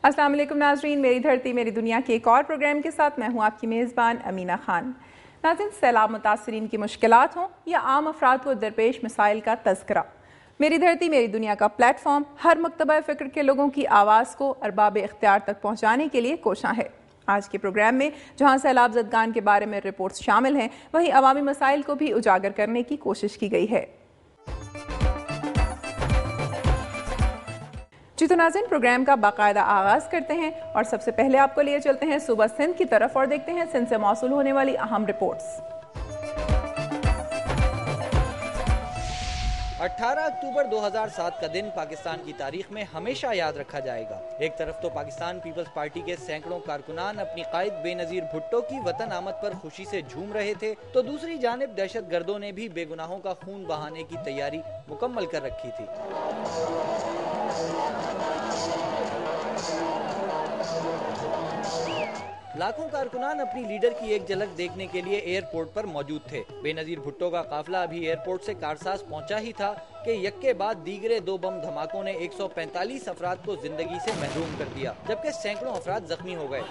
السلام علیکم ناظرین، میری دھرتی میری دنیا کے ایک اور پروگرام کے ساتھ میں ہوں آپ کی میزبان امینہ خان۔ ناظرین، سیلاب متاثرین کی مشکلات ہوں یا عام افراد کو درپیش مسائل کا تذکرہ، میری دھرتی میری دنیا کا پلیٹ فارم ہر مکتبہ فکر کے لوگوں کی آواز کو ارباب اختیار تک پہنچانے کے لیے کوشاں ہے۔ آج کے پروگرام میں جہاں سیلاب زدگان کے بارے میں رپورٹس شامل ہیں، وہیں عوامی مسائل کو بھی اجاگر کرنے کی کوشش کی گئی ہے۔ جی تو ناظرین، پروگرام کا باقاعدہ آغاز کرتے ہیں اور سب سے پہلے آپ کو لیے چلتے ہیں صوبہ سندھ کی طرف اور دیکھتے ہیں سندھ سے موصول ہونے والی اہم رپورٹس۔ 18 اکتوبر 2007 کا دن پاکستان کی تاریخ میں ہمیشہ یاد رکھا جائے گا۔ ایک طرف تو پاکستان پیپلز پارٹی کے سینکڑوں کارکنان اپنی قائد بے نظیر بھٹو کی وطن آمد پر خوشی سے جھوم رہے تھے، تو دوسری جانب دہشت گردوں نے بھی بے گناہوں کا خون بہانے کی تیاری مکمل کر رکھی تھی۔ لاکھوں کارکنان اپنی لیڈر کی ایک جھلک دیکھنے کے لیے ایئرپورٹ پر موجود تھے۔ بے نظیر بھٹو کا قافلہ ابھی ایئرپورٹ سے کارساز پہنچا ہی تھا کہ یک کے بعد دیگرے دو بم دھماکوں نے 145 افراد کو زندگی سے محروم کر دیا، جبکہ سینکڑوں افراد زخمی ہو گئے۔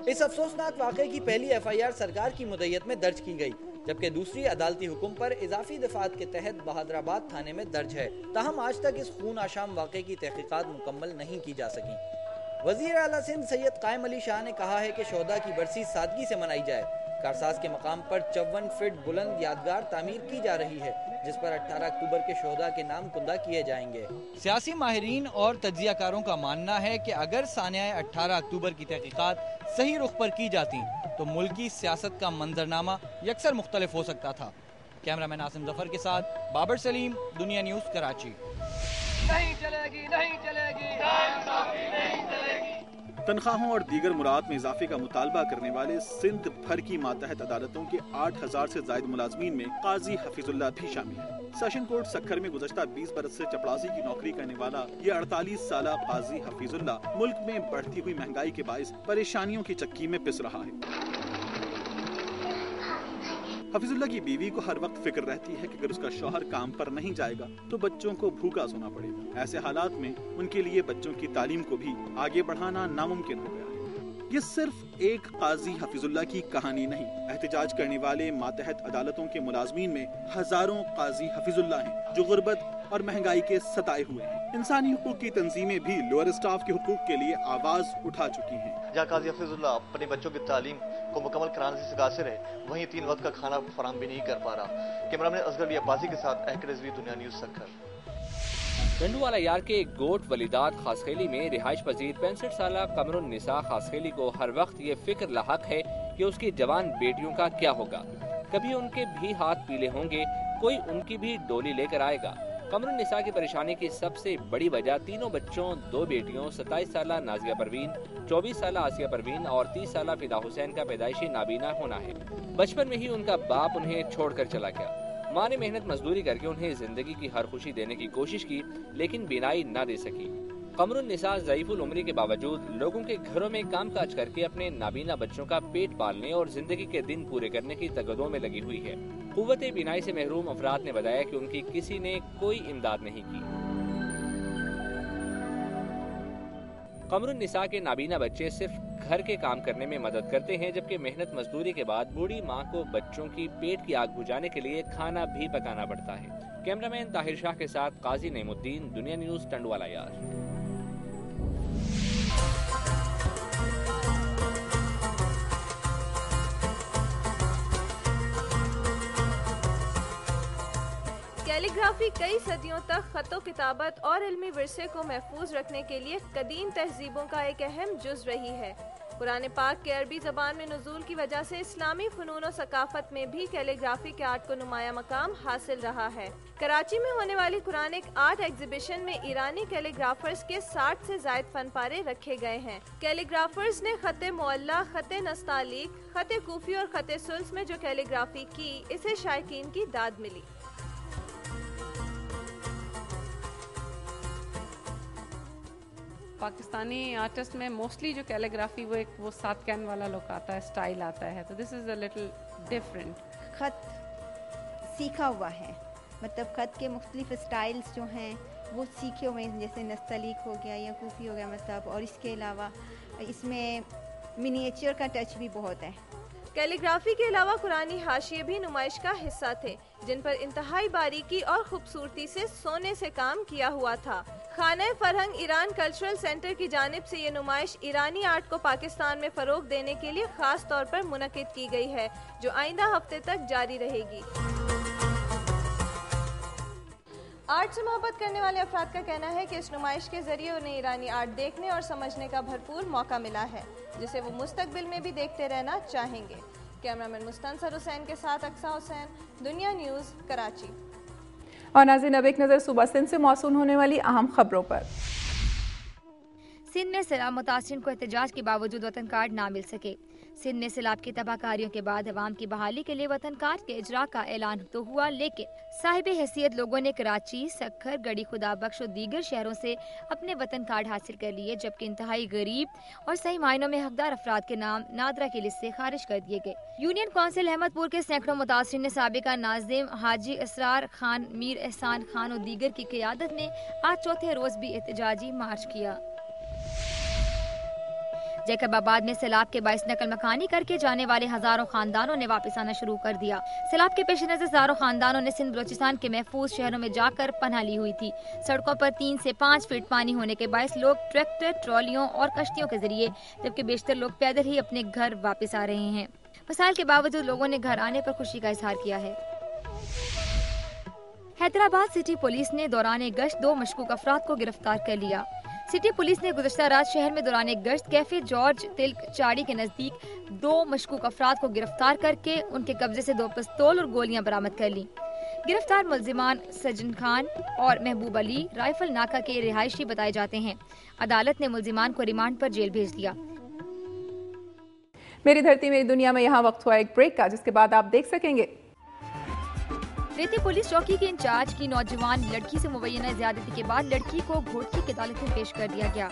اس افسوسناک واقعے کی پہلی ایف آئی آر سرکار کی مدعیت میں درج کی گئی، جبکہ دوسری عدالتی حکم پر اضافی دفعات کے تحت بہادرآباد تھانے میں درج ہے۔ تاہم آج تک اس خون آشام واقعے کی تحقیقات مکمل نہیں کی جا سکیں۔ وزیر اعلیٰ سندھ سید قائم علی شاہ نے کہا ہے کہ شہداء کی برسی سادگی سے منائی جائے۔ کارساز کے مقام پر 54 فٹ بلند یادگار تعمیر کی جا رہی ہے، جس پر 18 اکتوبر کے شہداء کے نام کندہ کیے جائیں گے۔ سیاسی ماہرین اور تجزیہ کاروں کا ماننا ہے کہ اگر سانحہ 18 اکتوبر کی تحقیقات صحیح رخ پر کی جاتی تو ملکی سیاست کا منظرنامہ یکسر مختلف ہو سکتا تھا۔ کیمرامین آسم ظفر کے ساتھ بابر سلیم، دنیا نیوز، کراچی۔ نہیں چلے گی، نہیں چلے گی، نہیں چلے گی۔ تنخواہوں اور دیگر مراد میں اضافے کا مطالبہ کرنے والے سندھ بھر کی ماتحت عدالتوں کے 8000 سے زائد ملازمین میں قاضی حفیظ اللہ بھی شامل ہے۔ سیشن کورٹ سکھر میں گزشتہ 20 برس سے چپڑاسی کی نوکری کرنے والا یہ 48 سالہ قاضی حفیظ اللہ ملک میں بڑھتی ہوئی مہنگائی کے باعث پریشانیوں کی چکی میں پس رہا ہے۔ حفیظ اللہ کی بیوی کو ہر وقت فکر رہتی ہے کہ اگر اس کا شوہر کام پر نہیں جائے گا تو بچوں کو بھوکا سونا پڑے گا۔ ایسے حالات میں ان کے لیے بچوں کی تعلیم کو بھی آگے بڑھانا ناممکن ہو گیا ہے۔ یہ صرف ایک قاضی حفیظ اللہ کی کہانی نہیں، احتجاج کرنے والے ماتحت عدالتوں کے ملازمین میں ہزاروں قاضی حفیظ اللہ ہیں جو غربت اور مہنگائی کے ستائے ہوئے ہیں۔ انسانی حقوق کی تنظیمیں بھی لوئر اسٹاف کے حقوق کے لیے آواز اٹھا چکی ہیں۔ جہاں قاضی حفیظ اللہ اپنے بچوں کی تعلیم کو مکمل کرانے سے قاصر ہے، وہیں 3 وقت کا کھانا فراہم بھی نہیں کر پا رہا۔ کیمرامین اصغر علی عباسی کے ساتھ اینکر رضوی، دنیا نیوز، سکھر۔ ٹنڈوالا یار کے گوٹ ولیدات خاصخیلی میں رہائش پذیر 65 سالہ قمر النساء خاصخیلی کو ہر وقت یہ فکر لاحق ہے کہ اس کی جوان بیٹیوں کا کیا ہوگا۔ کبھی ان کے بھی ہاتھ پیلے ہوں گے، کوئی ان کی بھی ڈولی لے کر آئے گا۔ قمر النساء کی پریشانی کی سب سے بڑی وجہ تینوں بچوں، 2 بیٹیوں 27 سالہ نازیہ پروین، 24 سالہ آسیہ پروین اور 30 سالہ فدا حسین کا پیدائشی نابینا ہونا ہے۔ بچپن میں ہی ان کا باپ انہیں چھوڑ کر چلا گیا۔ ماں نے محنت مزدوری کر کے انہیں زندگی کی ہر خوشی دینے کی کوشش کی، لیکن بینائی نہ دے سکی۔ قمر النساء ضعیف العمری کے باوجود لوگوں کے گھروں میں کام کاج کر کے اپنے نابینا بچوں کا پیٹ پالنے اور زندگی کے دن پورے کرنے کی تگدوں میں لگی ہوئی ہے۔ قوت بینائی سے محروم افراد نے بتایا کہ ان کی کسی نے کوئی امداد نہیں کی۔ قمر النساء کے نابینا بچے صرف گھر کے کام کرنے میں مدد کرتے ہیں، جبکہ محنت مزدوری کے بعد بوڑھی ماں کو بچوں کی پیٹ کی آگ بجھانے کے لیے کھانا بھی پکانا پڑتا ہے۔ کیمرامین طاہر شاہ کے ساتھ قاضی نعیم الدین، دنیا نیوز، ٹنڈوالا یار۔ کیلی گرافی کئی صدیوں تک خط و کتابت اور علمی ورثے کو محفوظ رکھنے کے لیے قدیم تہذیبوں کا ایک اہم جز رہی ہے۔ قرآن پاک کے عربی زبان میں نزول کی وجہ سے اسلامی فنون و ثقافت میں بھی کیلی گرافی کے آرٹ کو نمایاں مقام حاصل رہا ہے۔ کراچی میں ہونے والی قرآنک آرٹ ایگزیبیشن میں ایرانی کیلی گرافرز کے 60 سے زائد فن پارے رکھے گئے ہیں۔ کیلی گرافرز نے خط معلیٰ، خط نستعلیق، خط کوفی اور خط سلس میں جو کیلی گرافی کی، اسے شائقین کی داد ملی۔ پاکستانی آرٹسٹ میں موسٹلی جو کیلیگرافی وہ 7 کین والا لک آتا ہے، اسٹائل آتا ہے، تو دس از اے لٹل ڈفرینٹ۔ خط سیکھا ہوا ہے مطلب خط کے مختلف اسٹائلز جو ہیں وہ سیکھے ہوئے ہیں، جیسے نستعلیق ہو گیا یا کوفی ہو گیا مطلب، اور اس کے علاوہ اس میں منیچر کا ٹچ بھی بہت ہے۔ کیلیگرافی کے علاوہ قرآنی حاشیے بھی نمائش کا حصہ تھے، جن پر انتہائی باریکی اور خوبصورتی سے سونے سے کام کیا ہوا تھا۔ خانہ فرہنگ ایران کلچرل سینٹر کی جانب سے یہ نمائش ایرانی آرٹ کو پاکستان میں فروغ دینے کے لیے خاص طور پر منعقد کی گئی ہے، جو آئندہ ہفتے تک جاری رہے گی۔ آرٹ سے محبت کرنے والے افراد کا کہنا ہے کہ اس نمائش کے ذریعے انہیں ایرانی آرٹ دیکھنے اور سمجھنے کا بھرپور موقع ملا ہے، جسے وہ مستقبل میں بھی دیکھتے رہنا چاہیں گے۔ کیمرامین مستنصر حسین کے ساتھ اقصیٰ حسین، دنیا نیوز، کراچی۔ اور ناظرین اب ایک نظر صوبہ سندھ سے موصول ہونے والی اہم خبروں پر۔ سندھ میں سیلاب متاثرین کو احتجاج کے باوجود وطن کارڈ نہ مل سکے۔ سندھ میں سیلاب کی تباہ کاریوں کے بعد عوام کی بحالی کے لیے وطن کارڈ کے اجراء کا اعلان تو ہوا، لیکن صاحب حیثیت لوگوں نے کراچی، سکھر، گڑھی خدا بخش اور دیگر شہروں سے اپنے وطن کارڈ حاصل کر لیے، جبکہ انتہائی غریب اور صحیح معنوں میں حقدار افراد کے نام نادرا کی لسٹ سے خارج کر دیے گئے۔ یونین کونسل احمد پور کے سینکڑوں متاثرین نے سابقہ ناظم حاجی اسرار خان، میر احسان خان اور دیگر کی قیادت میں آج چوتھے روز بھی احتجاجی مارچ کیا۔ جیکب آباد میں سیلاب کے باعث نقل مکانی کر کے جانے والے ہزاروں خاندانوں نے واپس آنا شروع کر دیا۔ سیلاب کے پیش نظر ہزاروں خاندانوں نے سندھ بلوچستان کے محفوظ شہروں میں جا کر پناہ لی ہوئی تھی۔ سڑکوں پر 3 سے 5 فٹ پانی ہونے کے باعث لوگ ٹریکٹر، ٹرالیوں اور کشتیوں کے ذریعے، جبکہ بیشتر لوگ پیدل ہی اپنے گھر واپس آ رہے ہیں۔ مسائل کے باوجود لوگوں نے گھر آنے پر خوشی کا اظہار کیا ہے۔ حیدرآباد سٹی پولیس نے دوران گشت 2 مشکوک افراد کو گرفتار کر لیا۔ سٹی پولیس نے گزشتہ رات شہر میں دوران گشت کیفے جارج تلک چاڑی کے نزدیک 2 مشکوک افراد کو گرفتار کر کے ان کے قبضے سے 2 پستول اور گولیاں برآمد کر لی۔ گرفتار ملزمان سجن خان اور محبوب علی رائفل ناکہ کے رہائشی بتائے جاتے ہیں۔ عدالت نے ملزمان کو ریمانڈ پر جیل بھیج دیا۔ میری دھرتی میری دنیا میں یہاں وقت ہوا ایک بریک کا، جس کے بعد آپ دیکھ سکیں گے۔ ریتی پولیس چوکی کے انچارج کی نوجوان لڑکی سے مبینہ زیادتی کے بعد لڑکی کو گھوٹکی کی عدالت میں پیش کر دیا گیا۔